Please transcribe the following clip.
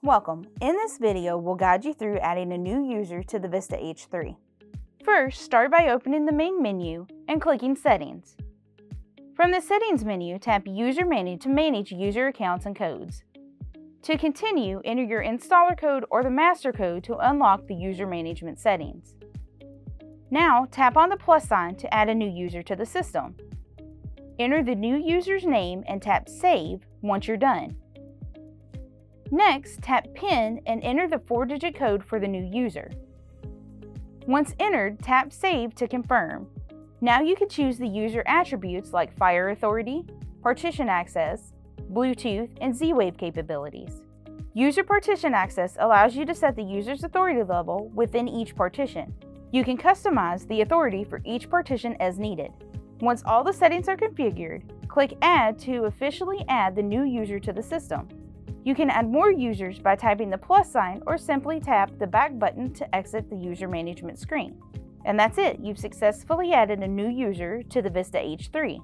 Welcome. In this video, we'll guide you through adding a new user to the VISTA H3. First, start by opening the main menu and clicking Settings. From the Settings menu, tap User Manage to manage user accounts and codes. To continue, enter your installer code or the master code to unlock the user management settings. Now, tap on the plus sign to add a new user to the system. Enter the new user's name and tap Save once you're done. Next, tap PIN and enter the 4-digit code for the new user. Once entered, tap Save to confirm. Now you can choose the user attributes like Fire Authority, Partition Access, Bluetooth, and Z-Wave capabilities. User Partition Access allows you to set the user's authority level within each partition. You can customize the authority for each partition as needed. Once all the settings are configured, click Add to officially add the new user to the system. You can add more users by typing the plus sign or simply tap the back button to exit the user management screen. And that's it, you've successfully added a new user to the VISTA H3.